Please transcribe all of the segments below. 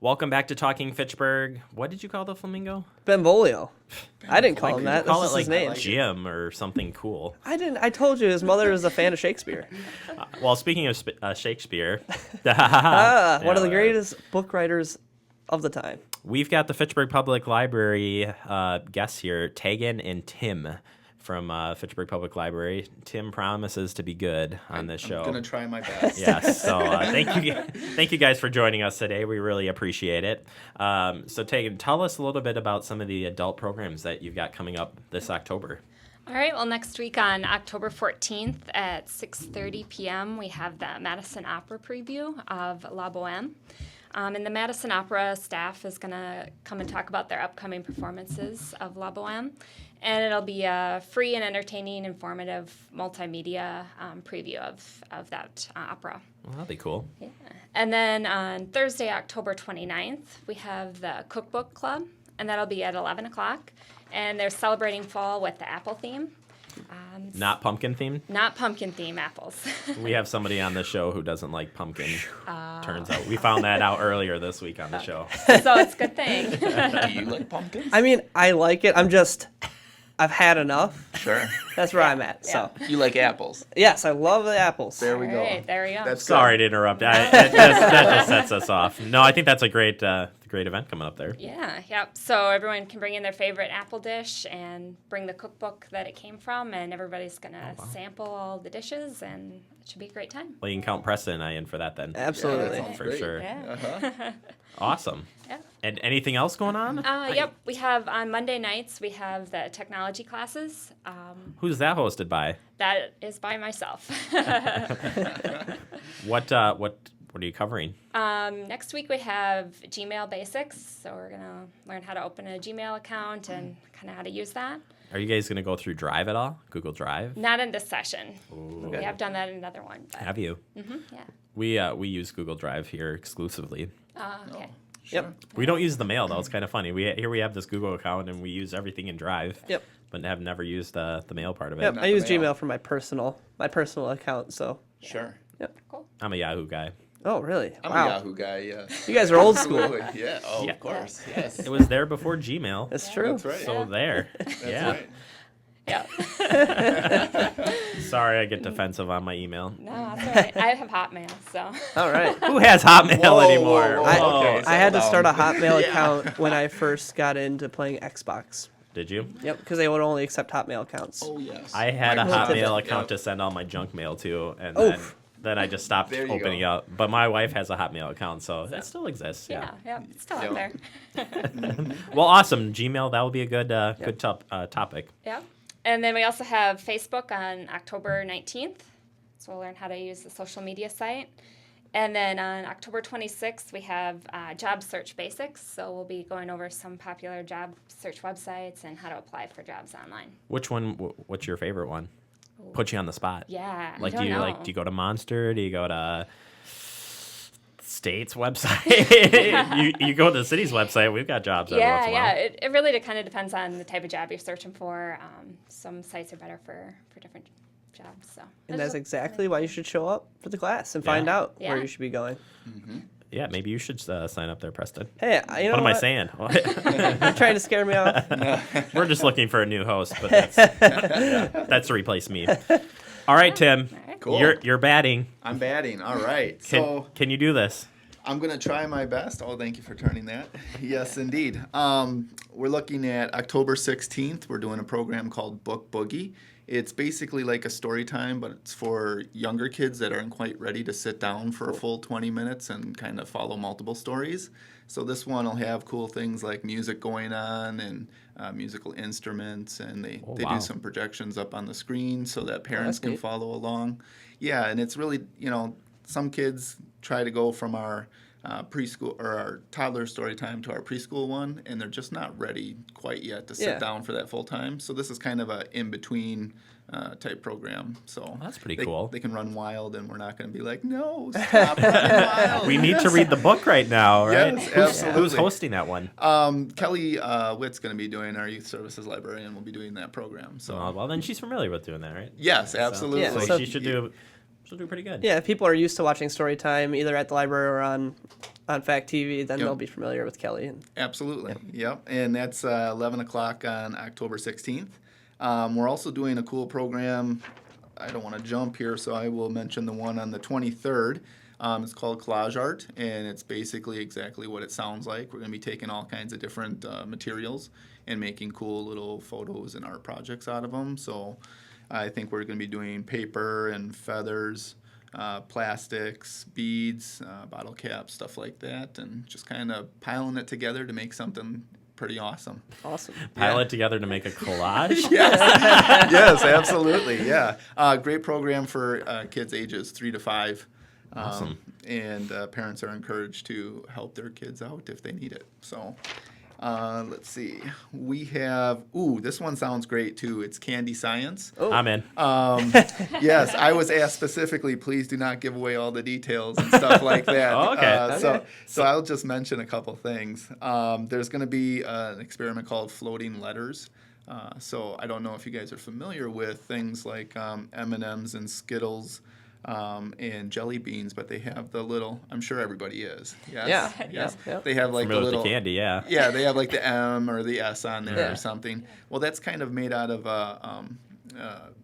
Welcome back to Talking Fitchburg. What did you call the flamingo? Benvolio. I didn't call him that. Call That's it his like name. Jim or something cool. I didn't. I told you his mother is a fan of Shakespeare. Well, speaking of Shakespeare, One of the greatest book writers of the time. we've got the Fitchburg Public Library guests here, Tegan and Tim from Fitchburg Public Library. Tim promises to be good on this show. I'm going to try my best. Yes, so thank you guys for joining us today. We really appreciate it. So Tegan, tell us a little bit about some of the adult programs that you've got coming up this October. All right, well, next week on October 14th at 6:30 p.m., we have the Madison Opera preview of La Boheme. And the Madison Opera staff is going to come and talk about their upcoming performances of La Boheme. And it'll be a free and entertaining, informative multimedia preview of that opera. Well, that'll be cool. Yeah. And then on Thursday, October 29th, we have the Cookbook Club, and that'll be at 11 o'clock. And they're celebrating fall with the apple theme. Not pumpkin themed? Not pumpkin theme apples. We have somebody on the show who doesn't like pumpkin. Turns out we found that out earlier this week on the show. So it's a good thing. Do you like pumpkins? I mean, I like it. I've had enough. Sure. That's where I'm at. So, You like apples. yes, I love the apples. There we All go. right, there we go. That's Sorry to interrupt. That just sets us off. No, I think that's a great event coming up there. Yeah. So everyone can bring in their favorite apple dish and bring the cookbook that it came from, and everybody's going to sample all the dishes, and it should be a great time. Well, you can count Preston and I in for that then. Absolutely. Yeah, For great. sure. Yeah. Awesome. Yeah. And anything else going on? Yep. We have on Monday nights, we have the technology classes. Who's that hosted by? That is by myself. What are you covering? Next week we have Gmail basics, so we're going to learn how to open a Gmail account and kind of how to use that. Are you guys going to go through Drive at all? Google Drive? Not in this session. Ooh. We have done that in another one. But, Have you? yeah. We use Google Drive here exclusively. Okay. Sure. Yep. We don't use the mail though. It's kind of funny. We have this Google account and we use everything in Drive. Yep. But have never used the mail part of it. Yep. Not I the use mail. Gmail for my personal account. So. Sure. Cool. I'm a Yahoo guy. Oh, really? I'm Wow. a Yahoo guy, yeah. You guys are old school. Absolutely. Yeah. Oh, Yeah. of course. Yes. It was there before Gmail. That's true. That's right. So there. That's yeah. right. Yeah. Sorry, I get defensive on my email. No, that's all right. I have Hotmail, so. All right. Who has Hotmail Whoa, anymore? whoa, I, whoa. Okay, I had to settle start a down. Hotmail Yeah. account when I first got into playing Xbox. Did you? Yep, because they would only accept Hotmail accounts. Oh, yes. I had a Microsoft. Hotmail Yep. account to send all my junk mail to, and Oof. then I just stopped There you opening go. up. But my wife has a Hotmail account, so it still exists. Yeah. Yeah, it's still Yep. out there. Well, awesome. Gmail, that will be a good topic. Yeah. And then we also have Facebook on October 19th. So we'll learn how to use the social media site. And then on October 26th, we have job search basics. So we'll be going over some popular job search websites and how to apply for jobs online. Which one? What's your favorite one? Put you on the spot. Yeah. Like, I don't know. do you go to Monster? Do you go to State's website? you go to the city's website. We've got jobs every once in a while. It really kind of depends on the type of job you're searching for. Some sites are better for different jobs. So. And that's exactly why you should show up for the class and find out where Yeah. you should be going. Yeah, maybe you should sign up there, Preston. Hey, you know What am I saying? You're trying to scare me off. We're just looking for a new host, but that's to replace me. All right, Tim. All right. Cool. You're batting. I'm batting. All right. So Can you do this? I'm going to try my best. Oh, thank you for turning that. Yes, indeed. We're looking at October 16th. We're doing a program called Book Boogie. It's basically like a story time, but it's for younger kids that aren't quite ready to sit down for a full 20 minutes and kind of follow multiple stories. So this one will have cool things like music going on and musical instruments, and they wow. do some projections up on the screen so that parents that's can neat. follow along. Yeah, and it's really, some kids try to go from our preschool or our toddler story time to our preschool one, and they're just not ready quite yet to sit Yeah. down for that full time. So this is kind of a in-between type program. So That's pretty they, cool. They can run wild, and we're not going to be like, no, stop running wild. We need to read the book right now, right? Yes, Who's absolutely. hosting that one? Kelly Witt's going to be doing our youth services librarian. Will be doing that program. So Oh, well, then she's familiar with doing that, right? yes, absolutely. Yeah, So, so- she should do pretty good. Yeah, if people are used to watching story time either at the library or on on FACTv, then they'll be familiar with Kelly. And Absolutely. Yep. And that's 11 o'clock on October 16th. We're also doing a cool program. I don't want to jump here, so I will mention the one on the 23rd. It's called Collage Art, and it's basically exactly what it sounds like. We're going to be taking all kinds of different materials and making cool little photos and art projects out of them. So I think we're going to be doing paper and feathers, plastics, beads, bottle caps, stuff like that, and just kind of piling it together to make something pretty awesome. Awesome. Pile it together to make a collage? Yes, absolutely, yeah. Great program for kids ages 3 to 5. Awesome. And parents are encouraged to help their kids out if they need it. So let's see. We have, this one sounds great too. It's Candy Science. I'm in. Yes, I was asked specifically, please do not give away all the details and stuff like that. Okay. So I'll just mention a couple things. There's going to be an experiment called floating letters. So I don't know if you guys are familiar with things like M&Ms and Skittles. And jelly beans, but they have the little. I'm sure everybody is. Yes. Yeah. They have like Familiar the little with the candy, yeah. Yeah, they have like the M or the S on there Yeah. or something. Well, that's kind of made out of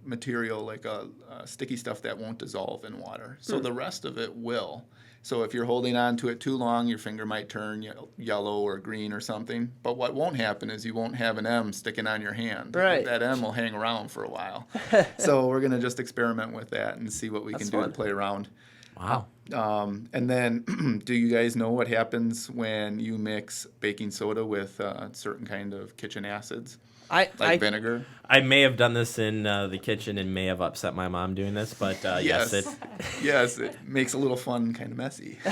material like a sticky stuff that won't dissolve in water. So the rest of it will. So if you're holding on to it too long, your finger might turn yellow or green or something. But what won't happen is you won't have an M sticking on your hand. Right. That M will hang around for a while. So we're going to just experiment with that and see what we can do to play around. Wow. And then, do you guys know what happens when you mix baking soda with certain kind of kitchen acids, like vinegar? I may have done this in the kitchen and may have upset my mom doing this, but yes, Yes, it makes a little fun kind of messy. so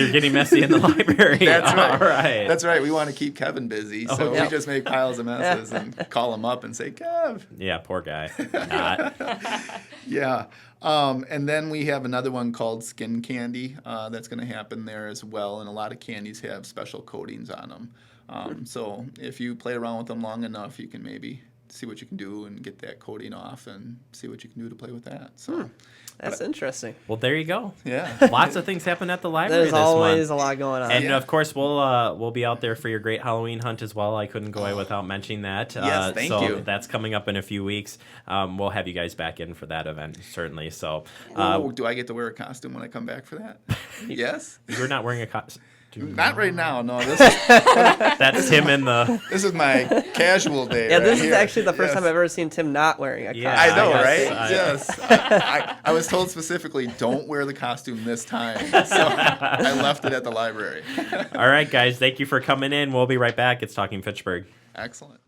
you're getting messy in the library. That's right. All right. That's right. We want to keep Kevin busy, so Okay. we just make piles of messes and call him up and say, Kev. Yeah, poor guy. Not. Yeah. And then we have another one called Skin Candy that's going to happen there as well. And a lot of candies have special coatings on them. So if you play around with them long enough, you can maybe see what you can do and get that coating off and see what you can do to play with that. So That's interesting. Well, there you go. Yeah. Lots of things happen at the library There's this always month. a lot going on. And of course, we'll be out there for your great Halloween hunt as well. I couldn't go away without mentioning that. Yes, thank so you. that's coming up in a few weeks. We'll have you guys back in for that event, certainly. So Do I get to wear a costume when I come back for that? Yes. you're not wearing a costume. Not right now. No, That's him in the. this is my casual day. Yeah, right this is here. actually the first Yes. time I've ever seen Tim not wearing a costume. Yeah, I know, Yes, right? I- Yes. I was told specifically, don't wear the costume this time. So I left it at the library. All right, guys. Thank you for coming in. We'll be right back. It's Talking Fitchburg. Excellent.